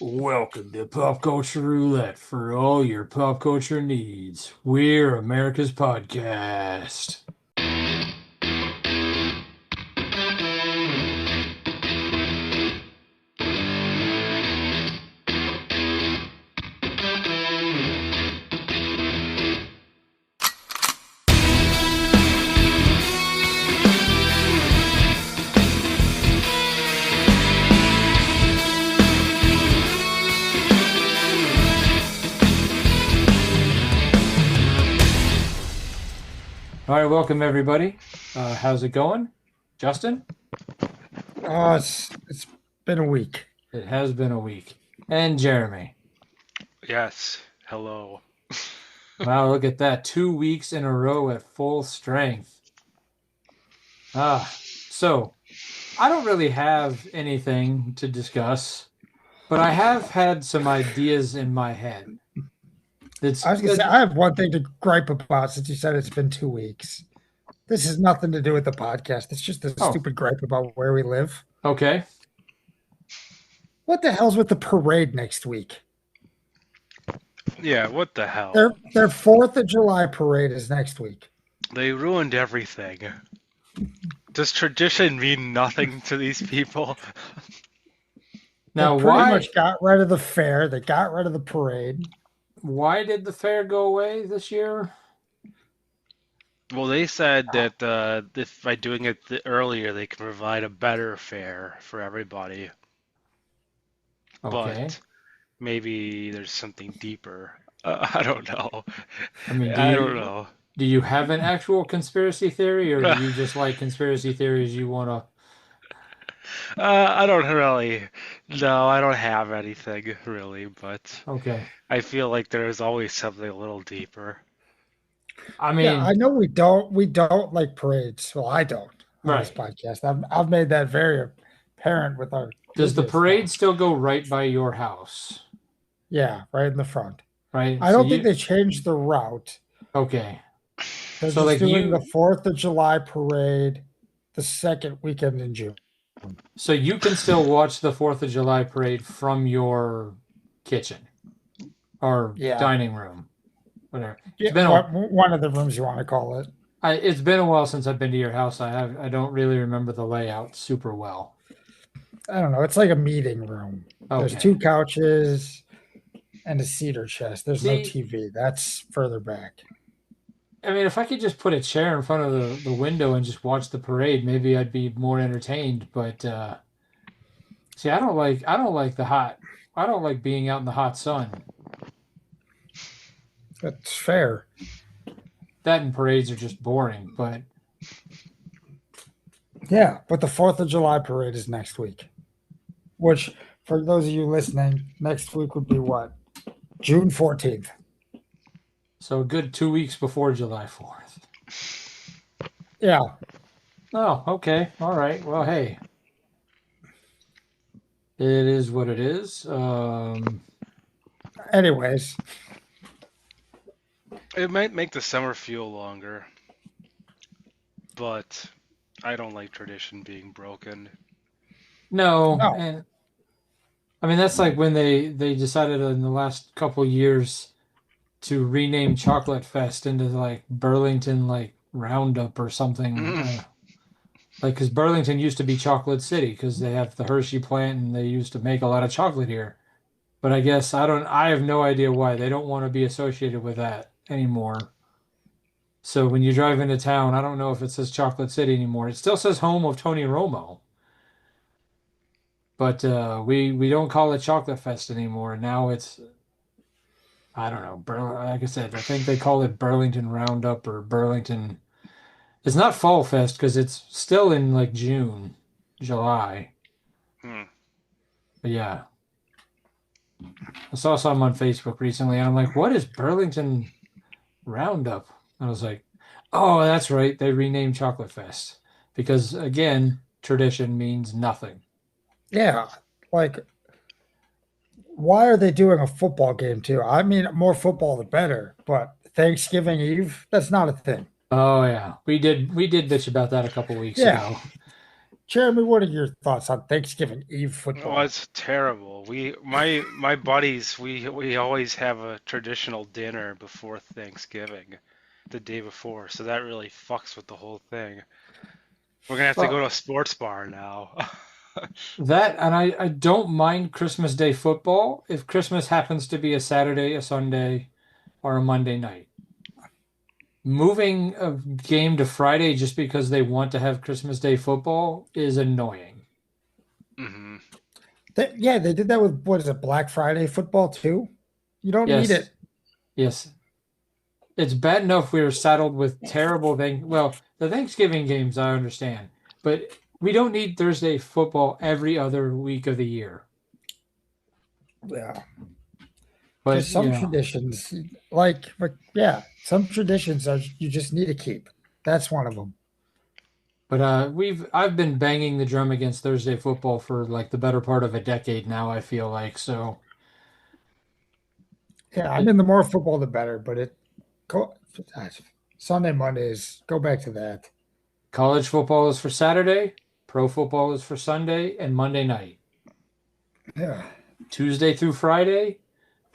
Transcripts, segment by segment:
Welcome to Pop Culture Roulette for all your pop culture needs. We're America's podcast. All right, welcome everybody. How's it going? Justin? Oh, it's been a week. It has been a week. And Jeremy. Yes. Hello. Wow, look at that. 2 weeks in a row at full strength. So I don't really have anything to discuss, but I have had some ideas in my head. I was gonna say I have one thing to gripe about since you said it's been 2 weeks. This has nothing to do with the podcast. It's just a stupid gripe about where we live. Okay. What the hell's with the parade next week? Yeah, what the hell? Their 4th of July parade is next week. They ruined everything. Does tradition mean nothing to these people? Now, they pretty why much got rid of the fair. They got rid of the parade. why did the fair go away this year? Well, they said that if by doing it earlier, they can provide a better fare for everybody. Okay. But maybe there's something deeper. I don't know. I mean, I don't know. Do you have an actual conspiracy theory, or do you just like conspiracy theories you want to? I don't really. No, I don't have anything really, but Okay. I feel like there's always something a little deeper. I mean, Yeah, I know we don't like parades. Well, I don't on this podcast. I've made that very apparent with our. Does the business parade now. still go right by your house? Yeah, right in the front. Right. I don't think they changed the route. Okay. They're So, just like, doing you- the 4th of July parade the second weekend in June. So you can still watch the 4th of July parade from your kitchen or Yeah. dining room, whatever. Yeah, one of the rooms you want to call it. It's been a while since I've been to your house. I don't really remember the layout super well. I don't know. It's like a meeting room. There's Okay. 2 couches and a cedar chest. There's no See- TV. That's further back. I mean, if I could just put a chair in front of the window and just watch the parade, maybe I'd be more entertained. But see, I don't like being out in the hot sun. That's fair. That and parades are just boring. But Yeah, but the 4th of July parade is next week. Which, for those of you listening, next week would be what? June 14th. so a good 2 weeks before July 4th. Yeah. Oh, okay. All right. Well, hey, it is what it is. Anyways, It might make the summer feel longer, but I don't like tradition being broken. No, No. and I mean that's like when they decided in the last couple years to rename Chocolate Fest into like Burlington like Roundup or something. Like because Burlington used to be Chocolate City because they have the Hershey plant and they used to make a lot of chocolate here. But I guess I have no idea why they don't want to be associated with that anymore. So when you drive into town, I don't know if it says Chocolate City anymore. It still says home of Tony Romo. But we don't call it Chocolate Fest anymore. Now it's, I don't know. Like I said, I think they call it Burlington Roundup or Burlington. It's not Fall Fest because it's still in like June, July. Hmm. But yeah. I saw something on Facebook recently and I'm like, what is Burlington Roundup? And I was like, oh, that's right. They renamed Chocolate Fest. Because again, tradition means nothing. yeah. Like, why are they doing a football game too? I mean, more football the better, but Thanksgiving Eve, that's not a thing. Oh yeah. We did bitch about that a couple weeks Yeah. ago. Jeremy, what are your thoughts on Thanksgiving Eve Oh, football? it's terrible. My buddies, we always have a traditional dinner before Thanksgiving, the day before, so that really fucks with the whole thing. We're gonna have to go to Well, a sports bar now. that and I don't mind Christmas Day football if Christmas happens to be a Saturday, a Sunday, or a Monday night. Moving a game to Friday just because they want to have Christmas Day football is annoying. hmm Yeah, they did that with what is it, Black Friday football too? You don't need Yes, it. yes. It's bad enough we were saddled with terrible things. Well, the Thanksgiving games I understand, but we don't need Thursday football every other week of the year. Yeah. But There's some yeah, traditions like yeah, some traditions are you just need to keep. That's one of them. but I've been banging the drum against Thursday football for like the better part of a decade now, I feel like. So Yeah, I it, mean the more football the better, but it go Sunday, Mondays, go back to that. college football is for Saturday, pro football is for Sunday and Monday night. Yeah. Tuesday through Friday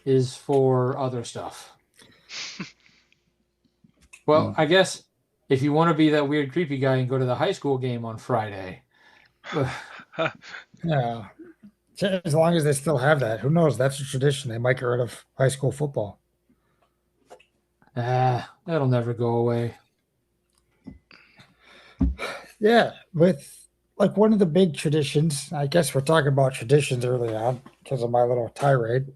is for other stuff. Well, Mm. I guess if you want to be that weird, creepy guy and go to the high school game on Friday, Yeah. As long as they still have that, who knows? That's a tradition. They might get rid of high school football. that'll never go away. Yeah, with like one of the big traditions, I guess we're talking about traditions early on because of my little tirade.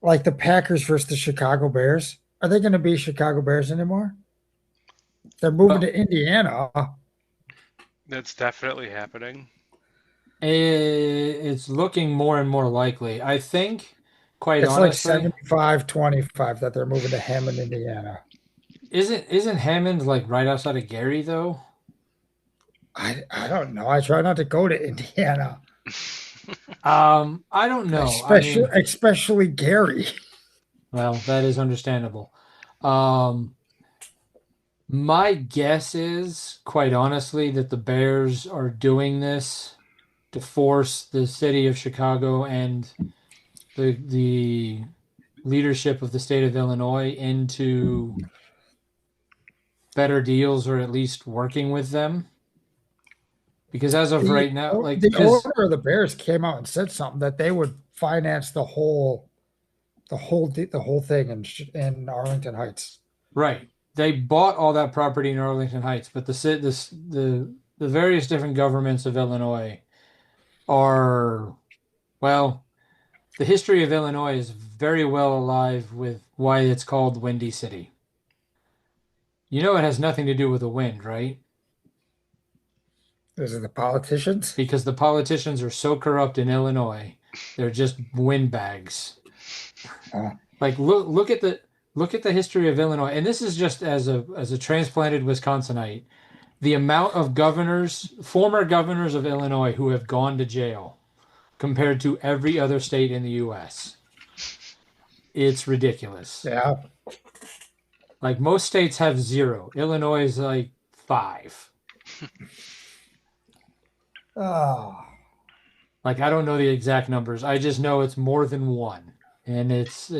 Like the Packers versus the Chicago Bears. Are they going to be Chicago Bears anymore? They're moving Well, to Indiana. That's definitely happening. it's looking more and more likely. I think, quite It's like honestly, 75-25 that they're moving to Hammond, Indiana. isn't Hammond like right outside of Gary though? I don't know. I try not to go to Indiana, I don't know. I especially mean, especially Gary. well, that is understandable. Um, my guess is, quite honestly, that the Bears are doing this to force the city of Chicago and the leadership of the state of Illinois into better deals or at least working with them. Because as of The right now, like, the because, owner of the Bears came out and said something that they would finance the whole thing in Arlington Heights. right, they bought all that property in Arlington Heights, but the various different governments of Illinois are, well, the history of Illinois is very well alive with why it's called Windy City. You know, it has nothing to do with the wind, right? Is it the politicians? Because the politicians are so corrupt in Illinois, they're just windbags. Uh, Like look at the history of Illinois, and this is just as a transplanted Wisconsinite, the amount of governors, former governors of Illinois who have gone to jail compared to every other state in the US. It's ridiculous. yeah. Like most states have zero. Illinois is like five. Oh, Like I don't know the exact numbers. I just know it's more than one. And it's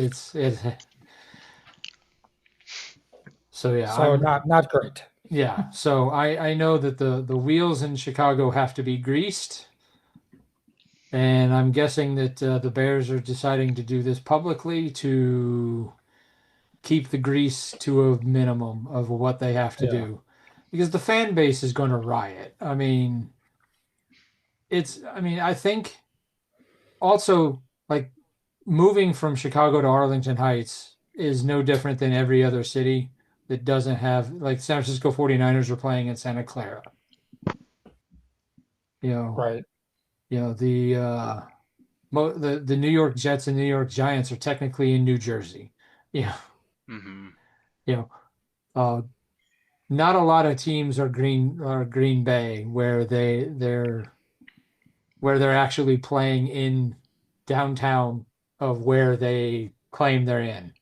so yeah, so not great. yeah. So I know that the wheels in Chicago have to be greased, and I'm guessing that the Bears are deciding to do this publicly to keep the grease to a minimum of what they have to Yeah. do, because the fan base is going to riot. I mean, I think also like moving from Chicago to Arlington Heights is no different than every other city that doesn't have like San Francisco 49ers are playing in Santa Clara. You know, Right. the New York Jets and New York Giants are technically in New Jersey. Yeah, hmm you know, uh, not a lot of teams are Green Bay where they're actually playing in downtown of where they claim they're in.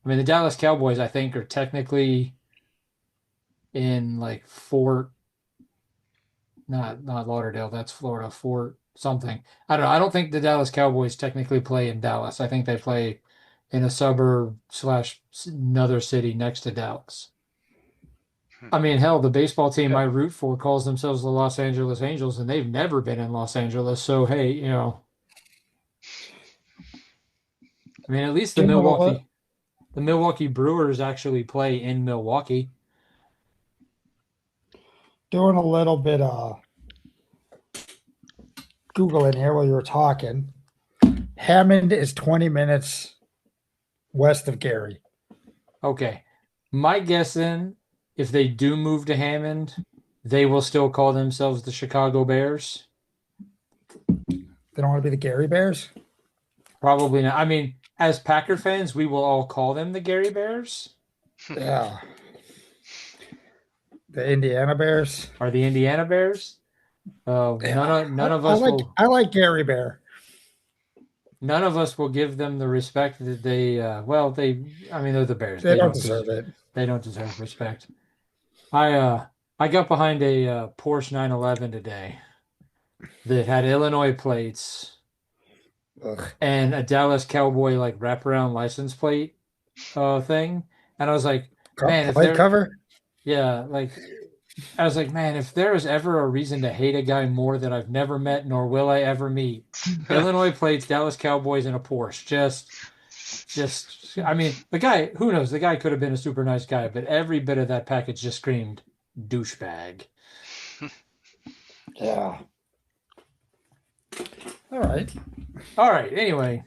I mean, the Dallas Cowboys, I think, are technically in like Fort not Lauderdale. That's Florida. Fort something. I don't know. I don't think the Dallas Cowboys technically play in Dallas. I think they play in a suburb slash another city next to Dallas. Hmm. I mean, hell, the baseball team Yeah. I root for calls themselves the Los Angeles Angels, and they've never been in Los Angeles. So hey, I mean, at least Doing a little, the Milwaukee Brewers actually play in Milwaukee. doing a little bit Googling here while you were talking. Hammond is 20 minutes west of Gary. Okay. My guess then, if they do move to Hammond, they will still call themselves the Chicago Bears. They don't want to be the Gary Bears. Probably not. I mean, as Packer fans, we will all call them the Gary Bears Yeah. The Indiana Bears. or the Indiana Bears. Yeah. None of I us like will I like Gary Bear. none of us will give them the respect that they well they I mean they're the Bears. They don't deserve it. They don't deserve respect. I uh I got behind a Porsche 911 today that had Illinois plates Ugh. and a Dallas Cowboy like wraparound license plate thing. And I was like, man, if Plate there cover. yeah, like I was like, man, if there is ever a reason to hate a guy more that I've never met nor will I ever meet, Illinois plates, Dallas Cowboys, and a Porsche. I mean, the guy, who knows? The guy could have been a super nice guy, but every bit of that package just screamed douchebag. Yeah. All right. All right. Anyway,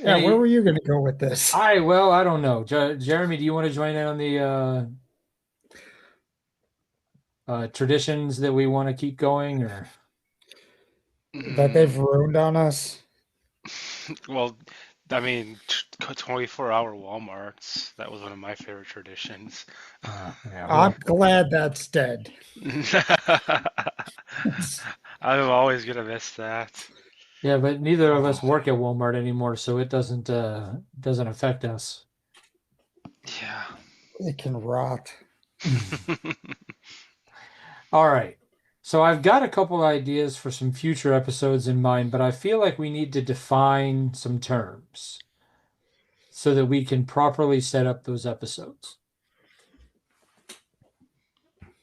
Yeah. Where any, were you going to go with this? I don't know. Jeremy, do you want to join in on the traditions that we want to keep going, or That they've ruined on us? Well, I mean, 24-hour Walmarts. That was one of my favorite traditions. yeah, I'm well, glad that's dead. I'm always gonna miss that. yeah, but neither of us Oh, work at Walmart anymore, so it doesn't affect us. Yeah. it can rot. All right. So I've got a couple ideas for some future episodes in mind, but I feel like we need to define some terms so that we can properly set up those episodes.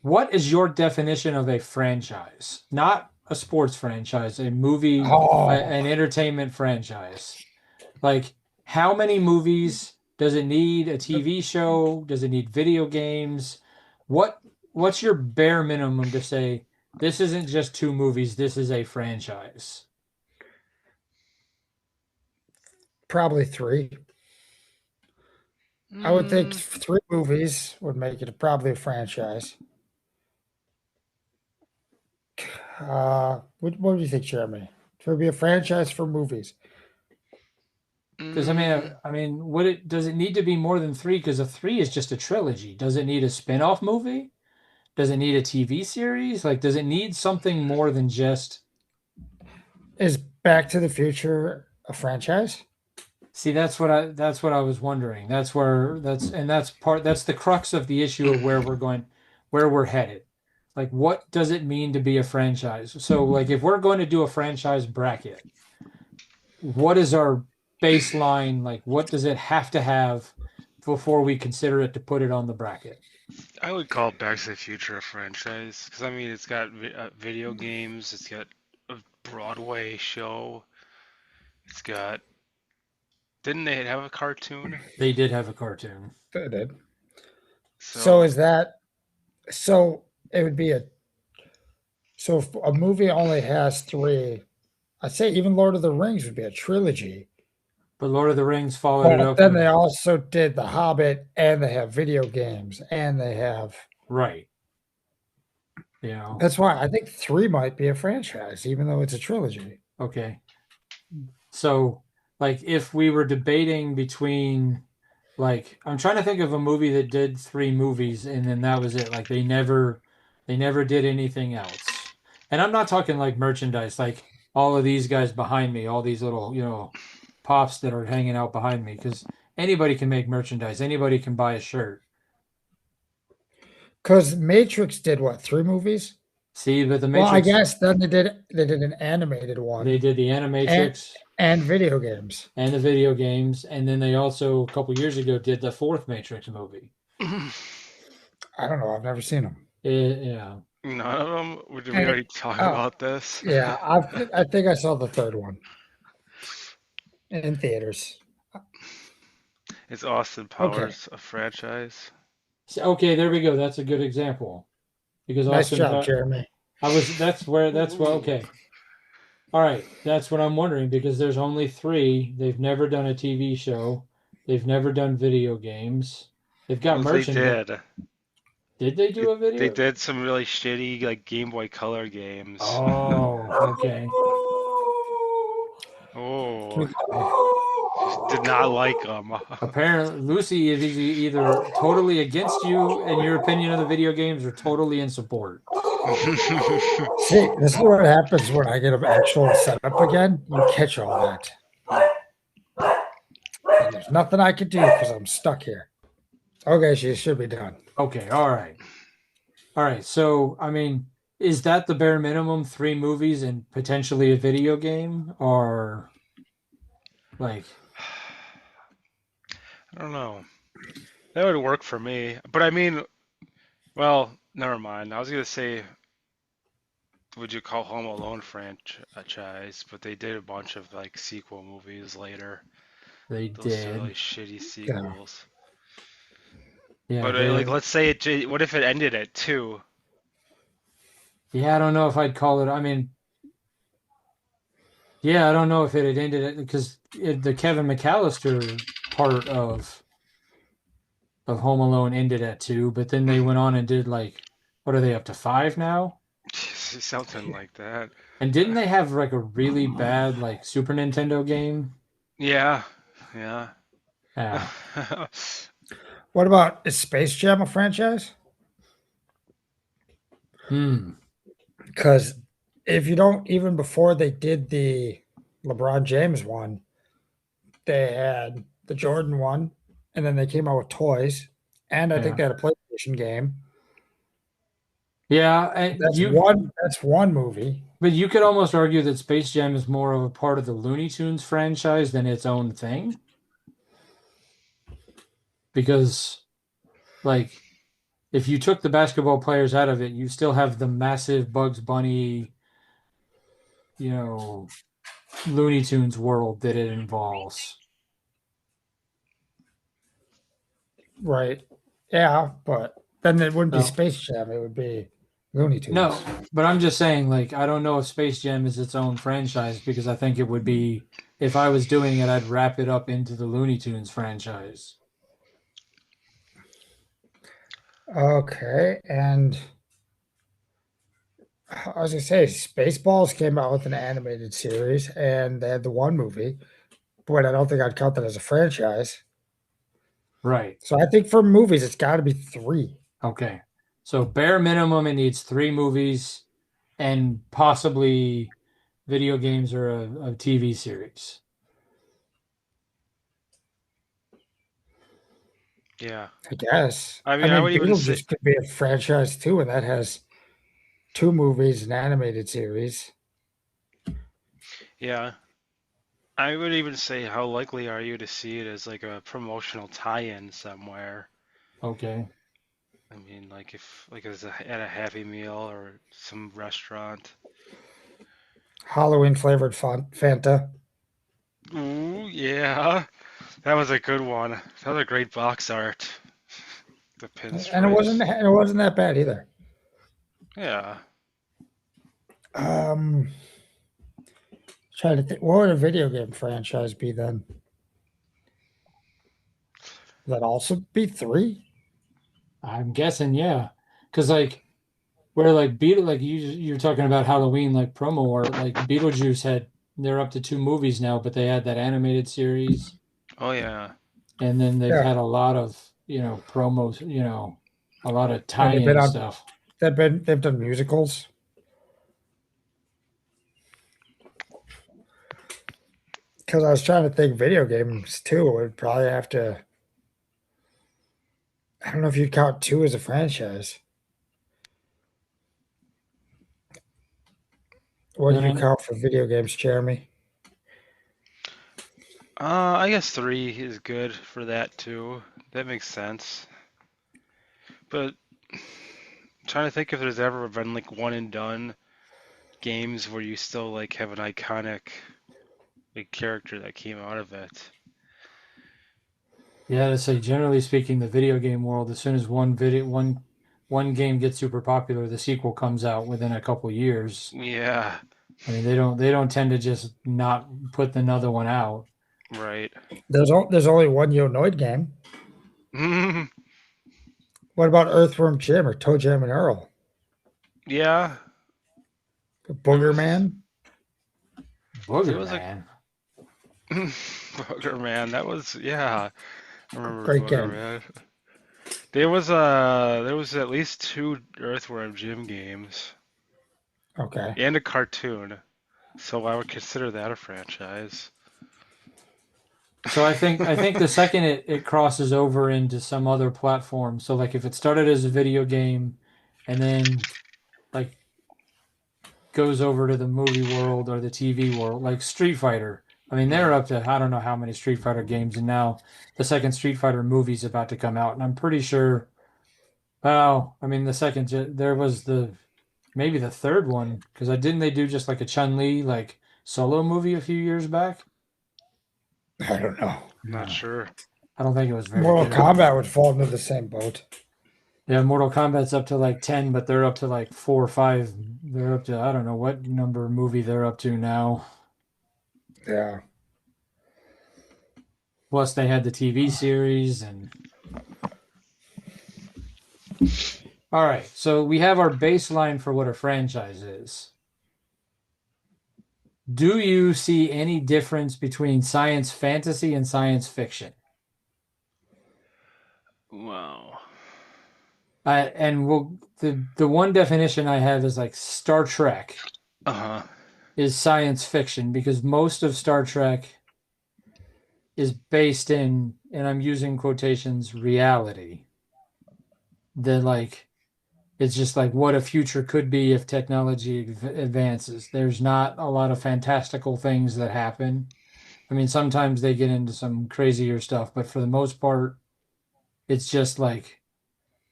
What is your definition of a franchise? Not a sports franchise, a movie, Oh, an entertainment franchise. Like, how many movies does it need? A TV show? Does it need video games? What what's your bare minimum to say this isn't just two movies, this is a franchise? probably three. I would think Mm, three movies would make it probably a franchise. What do you think, Jeremy? Should it be a franchise for movies? Because mm, I mean, does it need to be more than three? Because a three is just a trilogy. Does it need a spin-off movie? Does it need a TV series? Like, does it need something more than just Is Back to the Future a franchise? See, that's what I was wondering. That's the crux of the issue of where we're going, where we're headed. Like, what does it mean to be a franchise? So, like, if we're going to do a franchise bracket, what is our baseline? Like, what does it have to have before we consider it to put it on the bracket? I would call Back to the Future a franchise because I mean it's got video games, it's got a Broadway show, it's got. Didn't they have a cartoon? They did have a cartoon. They did. So So is that so? It would be a so if a movie only has three. I'd say even Lord of the Rings would be a trilogy. But Lord of the Rings followed it But up then with they also did The Hobbit, and they have video games, and they have. right. You know, That's why I think three might be a franchise, even though it's a trilogy. okay. So, like, if we were debating between, like, I'm trying to think of a movie that did three movies and then that was it. Like, they never did anything else. And I'm not talking like merchandise, like all of these guys behind me, all these little, pops that are hanging out behind me, because anybody can make merchandise, anybody can buy a shirt. Because Matrix did what, three movies? See, but the Well, I Matrix, guess then they did an animated they one did the and Animatrix and video games. and the video games, and then they also a couple years ago did the fourth Matrix movie. I don't know. I've never seen them. Yeah. None of them? Did we And already talk oh about this? yeah, I think I saw the third one in theaters. Is Austin Okay, Powers a franchise? Okay, there we go. That's a good example because nice job, Jeremy. that's well, okay. All right, that's what I'm wondering because there's only three. They've never done a TV show. They've never done video games. They've got Well, they merchandise. did. Did they do a They video? did some really shitty like Game Boy Color games. Oh, okay. Oh, Okay. did not like them. Apparently, Lucy is either totally against you and your opinion of the video games or totally in support. See, this is what happens when I get an actual setup again. You catch all that. And there's nothing I can do because I'm stuck here. Okay, she should be done. Okay, all right. All right. So, I mean, is that the bare minimum? Three movies and potentially a video game? Or like, I don't know. That would work for me. But I mean, well, never mind. I was gonna say, would you call Home Alone franchise? But they did a bunch of like sequel movies later. they Those are did? really shitty Yeah. sequels. Yeah, But like, let's say what if it ended at two? yeah, I don't know if I'd call it. I mean, yeah, I don't know if it had ended it because the Kevin McAllister part of Home Alone ended at two, but then they went on and did like, what are they up to five now? Something like that. And didn't they have like a really bad like Super Nintendo game? Yeah, yeah. Yeah. What about is Space Jam a franchise? Hmm. Because if you don't, even before they did the LeBron James one, they had the Jordan one, and then they came out with toys, and I think Yeah. they had a PlayStation game. Yeah, and That's you one. That's one movie. but you could almost argue that Space Jam is more of a part of the Looney Tunes franchise than its own thing because like if you took the basketball players out of it, you still have the massive Bugs Bunny, you know, Looney Tunes world that it involves. Right. Yeah, but then it wouldn't be So, Space Jam. It would be Looney Tunes. no, but I'm just saying, like, I don't know if Space Jam is its own franchise because I think it would be, if I was doing it, I'd wrap it up into the Looney Tunes franchise. Okay, and I was gonna say Spaceballs came out with an animated series, and they had the one movie, but I don't think I'd count that as a franchise. Right. So I think for movies, it's got to be three. Okay. So, bare minimum, it needs three movies and possibly video games or a TV series. Yeah. I guess. I I mean, I mean, would even say, Beetlejuice could be a franchise too, and that has two movies, an animated series. yeah. I would even say, how likely are you to see it as like a promotional tie-in somewhere? Okay. I mean, like if like as at a Happy Meal or some restaurant. Halloween flavored Fanta, Ooh, yeah. That was a good one. That was a great box art. The and pinstripes. it wasn't that bad either. Yeah. Um, Trying to think, what would a video game franchise be then? Would that also be three? I'm guessing, yeah. Because, like, where, like, like, you're talking about Halloween, like, promo art, like, Beetlejuice had, they're up to two movies now, but they had that animated series. Oh yeah. And then they've Yeah, had a lot of, promos, a lot of and tie-in stuff. they've done musicals. Because I was trying to think video games too. Would probably have to. I don't know if you'd count two as a franchise. What do Then you count for video games, Jeremy? I guess 3 is good for that too. That makes sense. But I'm trying to think if there's ever been like one and done games where you still like have an iconic like character that came out of it. yeah, to say generally speaking, the video game world, as soon as one game gets super popular, the sequel comes out within a couple years. Yeah, I mean, they don't tend to just not put another one out. right. There's only one Yonoid game. What about Earthworm Jim or Toe Jam and Earl? Yeah, there Booger was Man? there Booger was a Man. Booger Man. That was yeah. I remember Great Booger game. Man. There was at least 2 Earthworm Jim games Okay. and a cartoon. So I would consider that a franchise. So I think the second it crosses over into some other platform. So like if it started as a video game and then like goes over to the movie world or the TV world, like Street Fighter. I mean, they're Mhm. up to I don't know how many Street Fighter games, and now the second Street Fighter movie's about to come out, and I'm pretty sure. Well, I mean, there was maybe the third one because I didn't they do just like a Chun-Li like solo movie a few years back? I don't know. Not No, sure. I don't think it was very Mortal good. Kombat would fall into the same boat. Yeah, Mortal Kombat's up to like 10, but they're up to like 4 or 5. They're up to I don't know what number movie they're up to now. Yeah. Plus, they had the TV series and all right. So we have our baseline for what a franchise is. Do you see any difference between science fantasy and science fiction? Wow. And the one definition I have is like Star Trek Uh-huh. is science fiction because most of Star Trek is based in, and I'm using quotations, reality. That like it's just like what a future could be if technology advances. There's not a lot of fantastical things that happen. I mean, sometimes they get into some crazier stuff, but for the most part, it's just like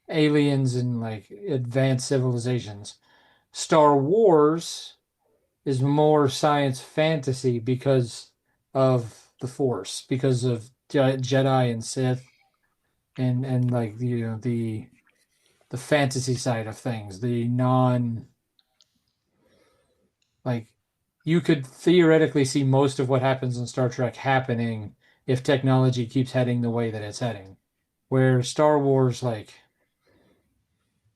aliens and like advanced civilizations. Star Wars is more science fantasy because of the Force, because of Jedi and Sith and like the fantasy side of things, the non like you could theoretically see most of what happens in Star Trek happening if technology keeps heading the way that it's heading. Where Star Wars, like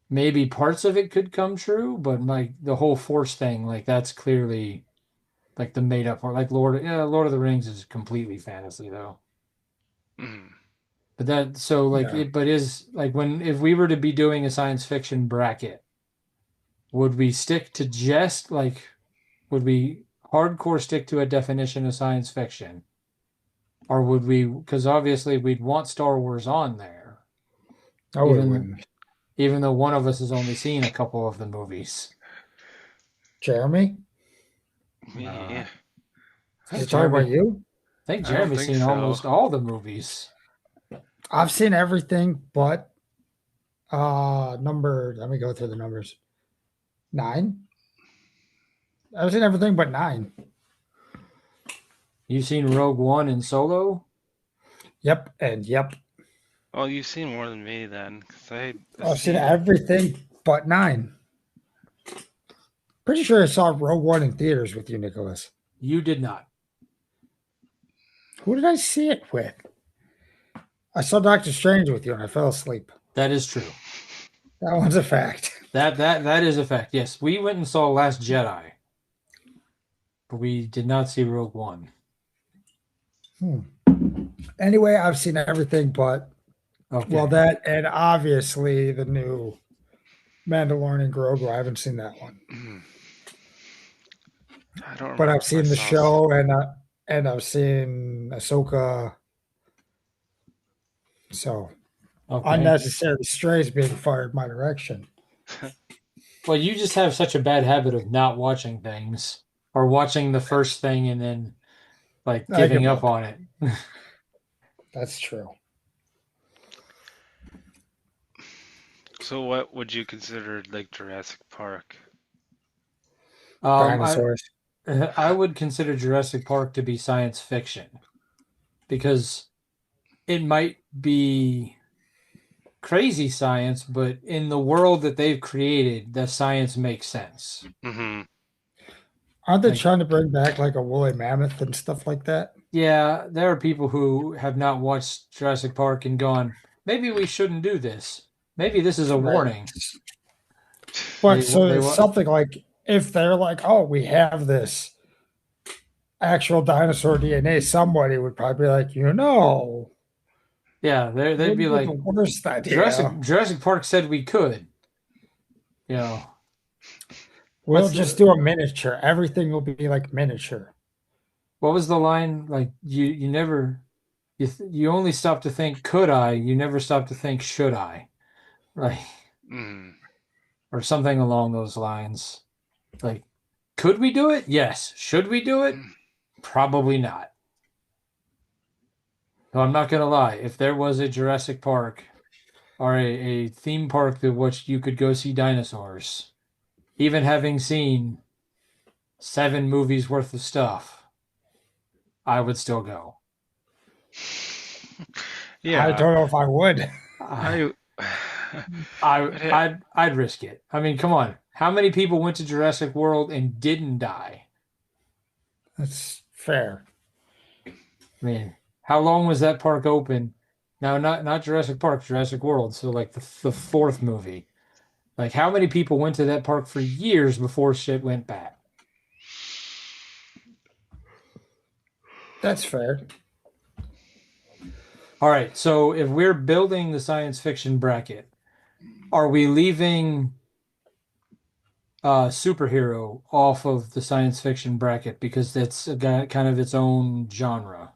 maybe parts of it could come true, but like the whole Force thing, like that's clearly like the made up part. Like Lord of the Rings is completely fantasy though. Mhm. But that so like Yeah. it but is like when if we were to be doing a science fiction bracket, would we stick to just like would we hardcore stick to a definition of science fiction? Or would we, because obviously we'd want Star Wars on there, No, we even wouldn't. even though one of us has only seen a couple of the movies. Jeremy? I Me? Is think it talking about Jeremy, you? I think I don't Jeremy's think seen so. almost all the movies. I've seen everything but number, let me go through the numbers. 9. I've seen everything but 9. You've seen Rogue One and Solo? Yep, and yep. Well, you've seen more than me then, 'cause I've I've seen seen. everything but 9. Pretty sure I saw Rogue One in theaters with you, Nicholas. You did not. Who did I see it with? I saw Doctor Strange with you and I fell asleep. That is true. That one's a fact. That is a fact. Yes, we went and saw Last Jedi, but we did not see Rogue One. Hmm. Anyway, I've seen everything but, well, Okay. that and obviously the new Mandalorian Grogu. I haven't seen that one, I don't but remember I've if I seen the saw. show and I've seen Ahsoka. So Okay. unnecessary strays being fired my direction. Well, you just have such a bad habit of not watching things or watching the first thing and then like I giving give up up. on it. That's true. So what would you consider like Jurassic Park? Um, I Dinosaurs. I would consider Jurassic Park to be science fiction because it might be crazy science, but in the world that they've created, the science makes sense. Hmm. Aren't they Like, trying to bring back like a woolly mammoth and stuff like that? yeah, there are people who have not watched Jurassic Park and gone, maybe we shouldn't do this. Maybe this is a Right. warning. But They so they it's what? something like if they're like, oh, we have this actual dinosaur DNA, somebody would probably be like, Yeah, they'd be wouldn't be the like worst idea. Jurassic Park said we could. You know, We'll what's just the do a miniature. Everything will be like miniature. what was the line? Like you never you only stop to think could I? You never stop to think should I? Right. Mm. Or something along those lines. Like, could we do it? Yes. Should we do it? Probably not. No, I'm not gonna lie. If there was a Jurassic Park or a theme park to which you could go see dinosaurs, even having seen 7 movies worth of stuff, I would still go. I Yeah, don't know if I would. I, I. I'd risk it. I mean, come on. How many people went to Jurassic World and didn't die? That's fair. I mean, how long was that park open? Now, not Jurassic Park, Jurassic World. So like the fourth movie. Like how many people went to that park for years before shit went bad? That's fair. All right, so if we're building the science fiction bracket, are we leaving superhero off of the science fiction bracket because that's kind of its own genre?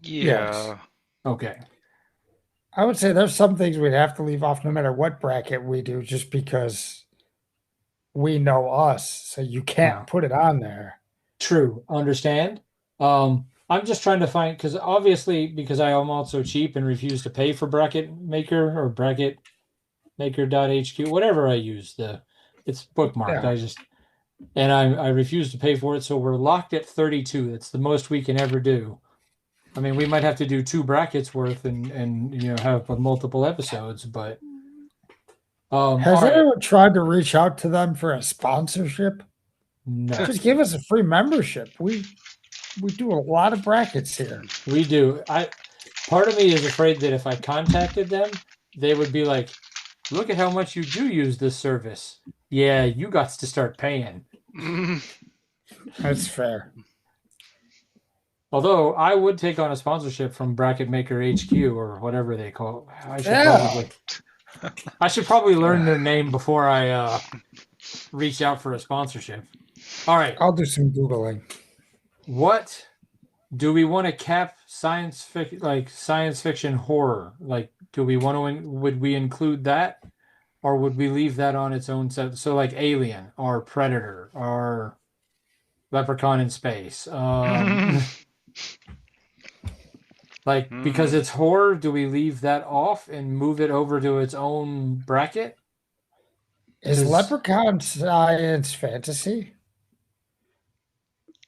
Yes. Yeah. Okay. I would say there's some things we'd have to leave off no matter what bracket we do, just because we know us. So you can't Yeah. put it on there. True. Understand? I'm just trying to find because obviously because I am also cheap and refuse to pay for Bracket Maker or Bracket Maker.hq, whatever I use, the it's bookmarked. Yeah. I refuse to pay for it, so we're locked at 32. That's the most we can ever do. I mean, we might have to do 2 brackets worth and have multiple episodes, but all Has right. anyone tried to reach out to them for a sponsorship? No. Just give us a free membership. We do a lot of brackets here. We do. I Part of me is afraid that if I contacted them, they would be like, "Look at how much you do use this service. Yeah, you got to start paying." Mm. That's fair. Although I would take on a sponsorship from Bracket Maker HQ or whatever they call it. Yeah. I should probably learn their name before I reach out for a sponsorship. All right. I'll do some Googling. What do we want to cap science fiction horror? Like, do we want to would we include that or would we leave that on its own set? So like Alien or Predator or Leprechaun in Space. Like because it's horror, do we leave that off and move it over to its own bracket? Is 'Cause Leprechaun science fantasy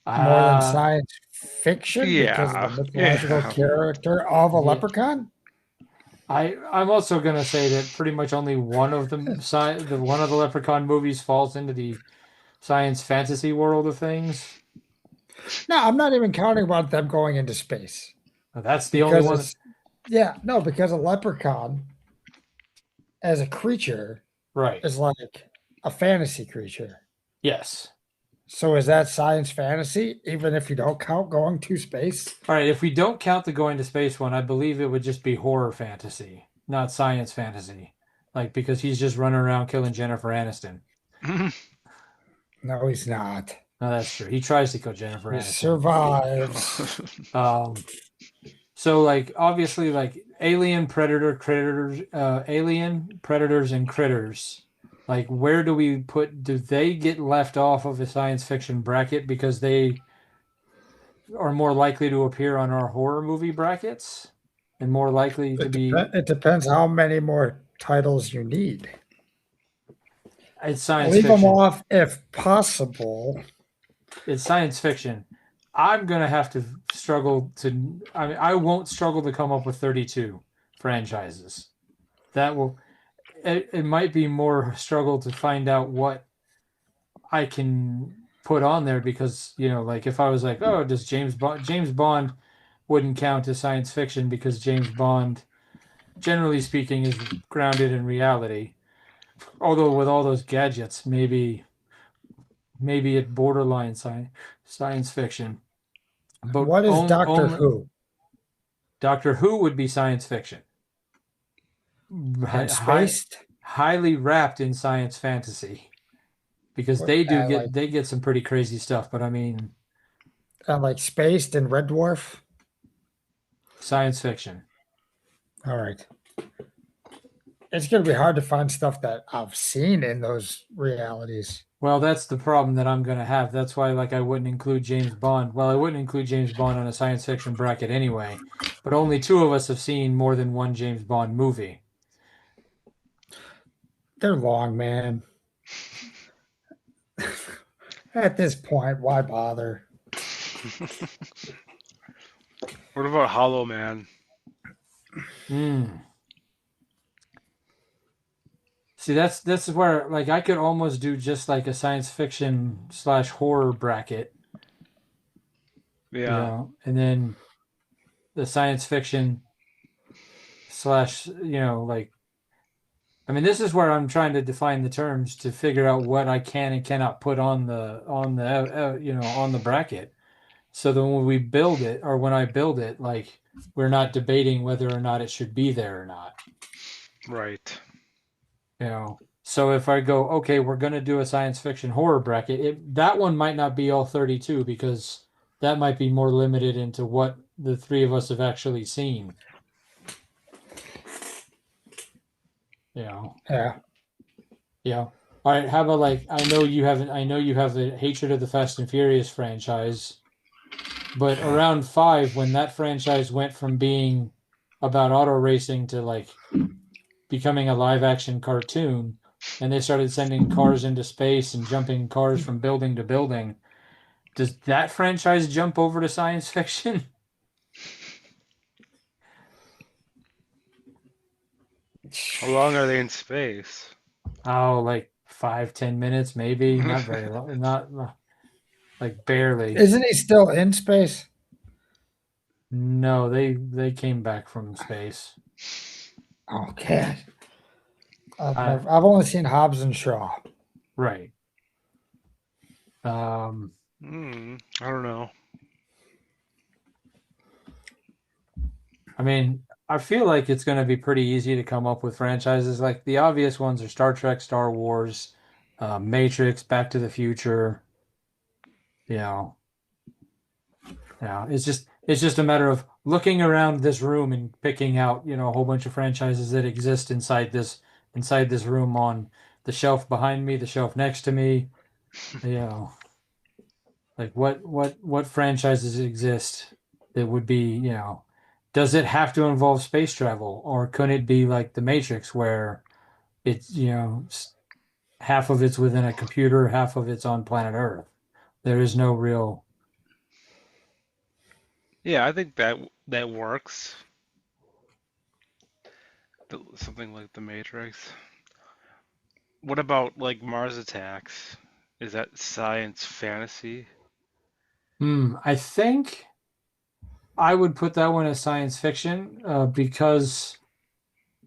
more than uh science fiction because of the Yeah. mythological Yeah. character of a yeah. leprechaun? I'm also gonna say that pretty much only one of one of the Leprechaun movies falls into the science fantasy world of things. No, I'm not even counting about them going into space That's the only because one. it's yeah, no, because a leprechaun as a creature Right. is like a fantasy creature. Yes. So is that science fantasy, even if you don't count going to space? All right. If we don't count the going to space one, I believe it would just be horror fantasy, not science fantasy. Like because he's just running around killing Jennifer Aniston. No, he's not. No, that's true. He tries to kill Jennifer He Aniston. survives. So like obviously like Alien, Predator, Critters, Alien, Predators, and Critters Like, where do we put, do they get left off of a science fiction bracket because they are more likely to appear on our horror movie brackets and more likely to be, It depends how many more titles you need. it's science Leave them fiction. off if possible. It's science fiction. I'm gonna have to struggle to, I mean, I won't struggle to come up with 32 franchises. That will, it might be more struggle to find out what I can put on there because, like if I was like, oh, does James Bond wouldn't count as science fiction because James Bond, generally speaking, is grounded in reality. Although with all those gadgets, maybe it borderline science fiction. But What is Doctor only Who Doctor Who would be science fiction. and High, Spaced? highly wrapped in science fantasy because What they get some pretty crazy stuff, but I mean like Spaced and Red Dwarf? science fiction. All right. It's gonna be hard to find stuff that I've seen in those realities. Well, that's the problem that I'm gonna have. That's why like I wouldn't include James Bond. Well, I wouldn't include James Bond on a science fiction bracket anyway, but only two of us have seen more than one James Bond movie. They're long, man. At this point, why bother? What about Hollow Man? Hmm. See, that's where like I could almost do just like a science fiction slash horror bracket, Yeah. and then the science fiction slash, like I mean, this is where I'm trying to define the terms to figure out what I can and cannot put on the bracket. So then when we build it or when I build it, like we're not debating whether or not it should be there or not. Right. So if I go, okay, we're going to do a science fiction horror bracket, that one might not be all 32 because that might be more limited into what the three of us have actually seen. You know, Yeah. yeah. All right. How about like I know you have a hatred of the Fast and Furious franchise, but around five, when that franchise went from being about auto racing to like becoming a live action cartoon, and they started sending cars into space and jumping cars from building to building. Does that franchise jump over to science fiction? How long are they in space? Oh, like 5, 10 minutes, maybe. Not very long. Not like barely. Isn't he still in space? No, they came back from space. Okay. Uh, I've only seen Hobbs and Shaw. right. Um, I don't know. I mean, I feel like it's going to be pretty easy to come up with franchises. Like the obvious ones are Star Trek, Star Wars, Matrix, Back to the Future. You know, yeah. It's just a matter of looking around this room and picking out, a whole bunch of franchises that exist inside this room on the shelf behind me, the shelf next to me. You know, like what franchises exist that would be, does it have to involve space travel or could it be like the Matrix where it's, half of it's within a computer, half of it's on planet Earth. There is no real. Yeah, I think that works. Something like the Matrix. What about like Mars Attacks? Is that science fantasy? I think I would put that one as science fiction because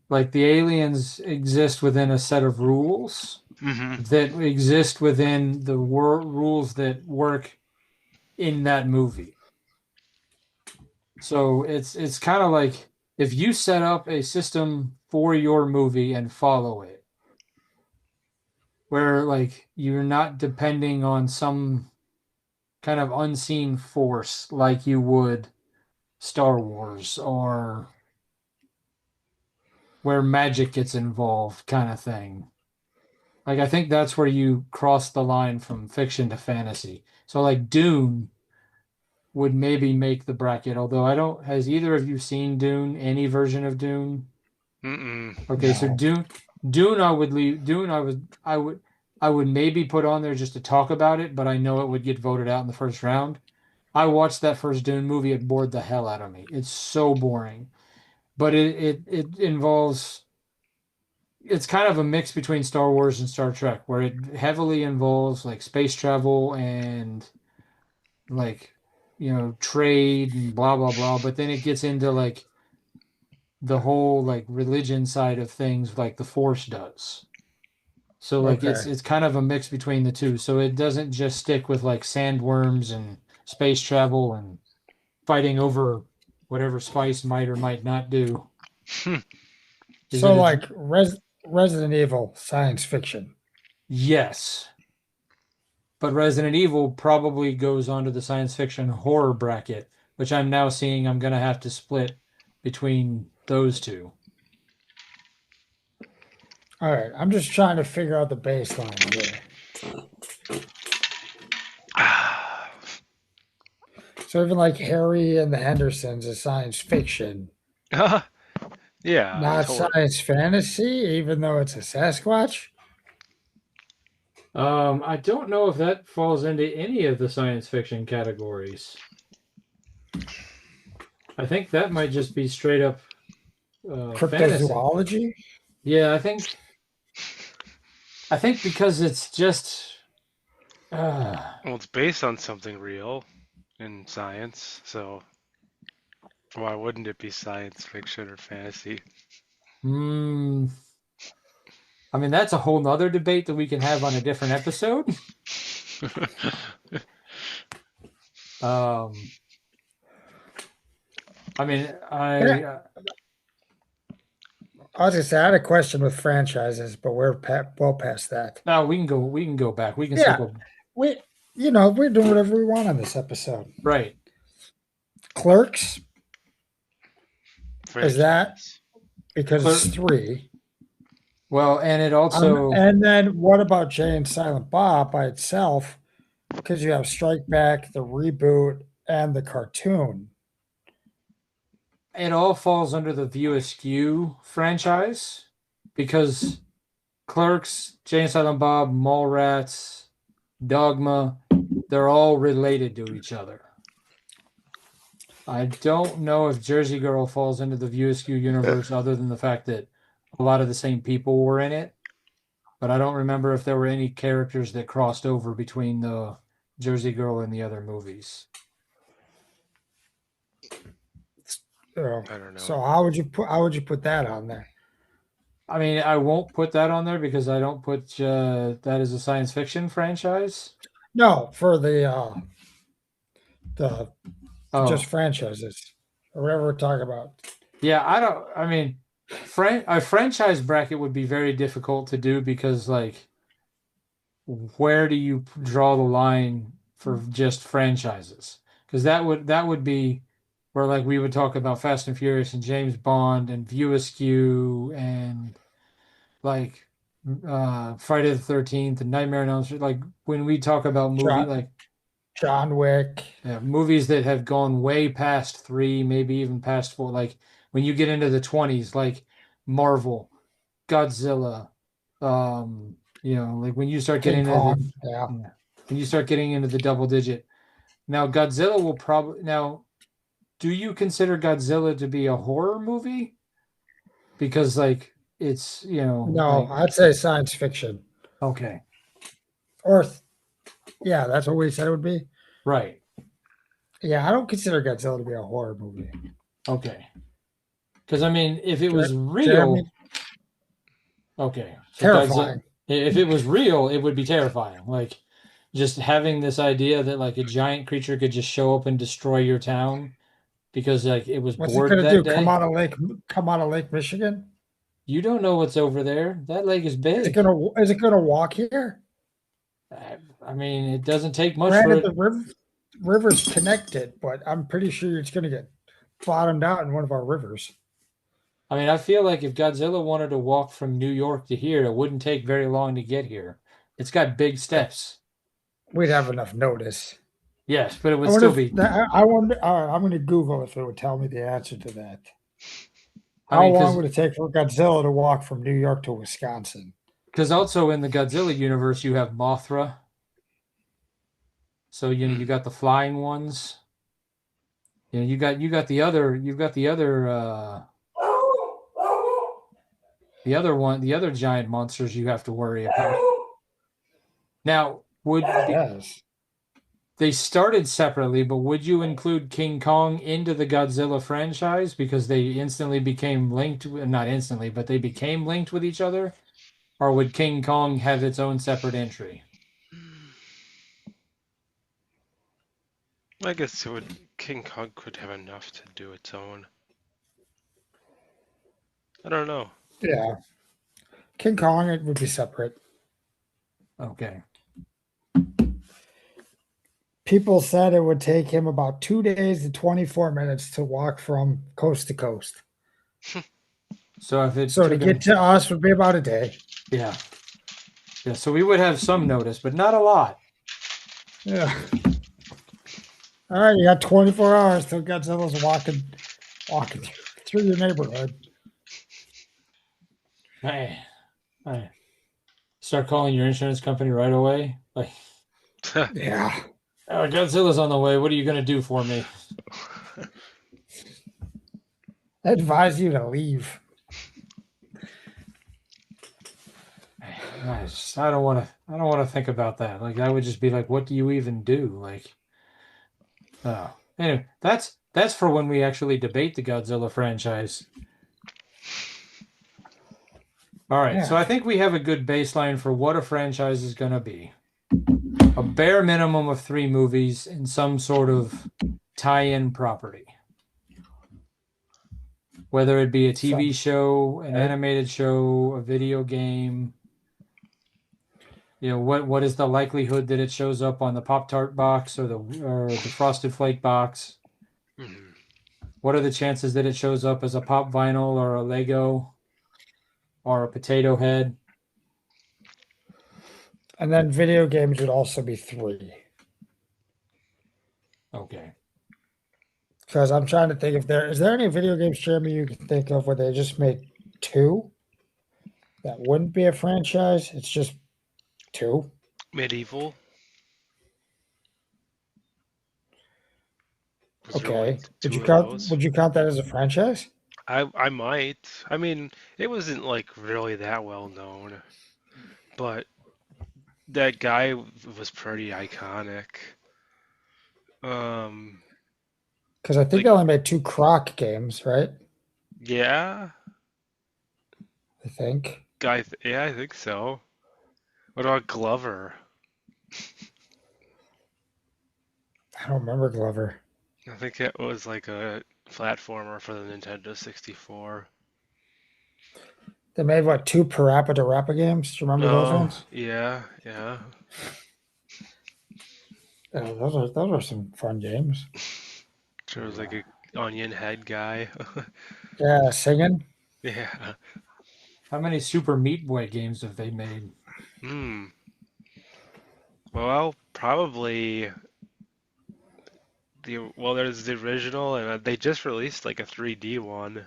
like the aliens exist within a set of rules Mm-hmm. that exist within the rules that work in that movie. So it's kind of like if you set up a system for your movie and follow it, where like you're not depending on some kind of unseen force like you would Star Wars or where magic gets involved kind of thing. Like I think that's where you cross the line from fiction to fantasy. So like Dune would maybe make the bracket, although I don't has either of you seen Dune, any version of Dune? Mm-mm. Okay, so No. Dune I would leave Dune I would maybe put on there just to talk about it, but I know it would get voted out in the first round. I watched that first Dune movie, it bored the hell out of me. It's so boring. But it involves it's kind of a mix between Star Wars and Star Trek, where it heavily involves like space travel and like trade and blah blah blah. But then it gets into like the whole like religion side of things, like the Force does. So like Okay. it's kind of a mix between the two. So it doesn't just stick with like sandworms and space travel and fighting over whatever spice might or might not do. Is So it a like Resident Evil science fiction. yes? But Resident Evil probably goes onto the science fiction horror bracket, which I'm now seeing I'm gonna have to split between those two. All right. I'm just trying to figure out the baseline here. So even like Harry and the Hendersons is science fiction, Yeah, not totally. science fantasy, even though it's a Sasquatch. I don't know if that falls into any of the science fiction categories. I think that might just be straight up fantasy. Cryptozoology. Yeah, I think because it's just uh, Well, it's based on something real in science, so why wouldn't it be science fiction or fantasy? hmm, I mean that's a whole nother debate that we can have on a different episode. Um, I mean Yeah. I I was gonna say I had a question with franchises, but we're well past that. now we can go back. We can Yeah, circle we we're doing whatever we want on this episode. right. Clerks, is that Franchise. because Clear, it's three? well, and it also And then what about Jay and Silent Bob by itself? Because you have Strike Back, the reboot, and the cartoon. it all falls under the View Askew franchise because Clerks, Jay and Silent Bob, Mallrats, Dogma, they're all related to each other. I don't know if Jersey Girl falls into the View Askew universe other than the fact that a lot of the same people were in it, but I don't remember if there were any characters that crossed over between the Jersey Girl and the other movies. I don't know. So how would you put that on there? I mean, I won't put that on there because I don't put that as a science fiction franchise. No, for the Oh, just franchises or whatever we're talking about. yeah, I don't. I mean, a franchise bracket would be very difficult to do because, like, where do you draw the line for just franchises? Because that would be where, like, we would talk about Fast and Furious and James Bond and View Askew and like Friday the 13th and Nightmare on Elm Street. Like when we talk about movie, John like John Wick, movies that have gone way past three, maybe even past four. Like when you get into the 20s, like Marvel, Godzilla, like when you start King getting into Kong. Yeah. yeah, when you start getting into the double digit. Now Godzilla will probably now. Do you consider Godzilla to be a horror movie? Because like it's No, like I'd say science fiction. okay, Or yeah, that's what we said it would be. right, Yeah, I don't consider Godzilla to be a horror movie. okay. Because I mean, if it was Jeremy, real, okay. So Godzilla, terrifying. if it was real, it would be terrifying. Like just having this idea that like a giant creature could just show up and destroy your town because like it was What's it bored gonna that do? day. Come out of Lake Michigan? You don't know what's over there. That lake is big. Is it gonna walk here? I mean, it doesn't take much for Granted, it. river's connected, but I'm pretty sure it's gonna get bottomed out in one of our rivers. I mean, I feel like if Godzilla wanted to walk from New York to here, it wouldn't take very long to get here. It's got big Like steps. we'd have enough notice. Yes, but it I would wonder still if be. I wonder. All right, I'm going to Google if it would tell me the answer to that. I How mean, long would it take for Godzilla to walk from New York to Wisconsin? because also in the Godzilla universe you have Mothra, so you Hmm. got the flying ones. The other one, the other giant monsters you have to worry about. Now, Yes. they started separately, but would you include King Kong into the Godzilla franchise because they instantly became linked, not instantly, but they became linked with each other? Or would King Kong have its own separate entry? I guess it would. King Kong could have enough to do its own. I don't know. Yeah. King Kong, it would be separate. Okay. People said it would take him about 2 days and 24 minutes to walk from coast to coast. So if it So to took get him, to us would be about a day. yeah. Yeah, so we would have some notice, but not a lot. Yeah. All right, you got 24 hours till Godzilla's walking through your neighborhood. Hey, hey. Start calling your insurance company right away. Like, Yeah. oh, Godzilla's on the way. What are you going to do for me? I advise you to leave. I don't want to. I don't want to think about that. Like, I would just be like, what do you even do? Like, oh, anyway, that's for when we actually debate the Godzilla franchise. All right, so Yeah. I think we have a good baseline for what a franchise is going to be. A bare minimum of 3 movies and some sort of tie-in property. Whether it be a So TV show, an okay. animated show, a video game, what is the likelihood that it shows up on the Pop Tart box or the Frosted Flake box? Mhm. What are the chances that it shows up as a pop vinyl or a Lego or a potato head? And then video games would also be three. Okay. Because I'm trying to think if there is there any video games, Jeremy, you can think of where they just made two that wouldn't be a franchise. It's just two. Medieval. Was there only Okay. two of those? Would you count that as a franchise? I might. I mean, it wasn't like really that well known, but that guy was pretty iconic. Um, Because I think like they only made two Croc games, right? yeah, I think. yeah, I think so. What about Glover? I don't remember Glover. I think it was like a platformer for the Nintendo 64. They made what two Parappa to Rappa games? Do you remember those Oh, ones? yeah, yeah. Yeah, those are some fun games. There was like a onion head guy. Yeah, singing. Yeah. How many Super Meat Boy games have they made? Hmm. Well, probably there's the original, and they just released like a 3D one.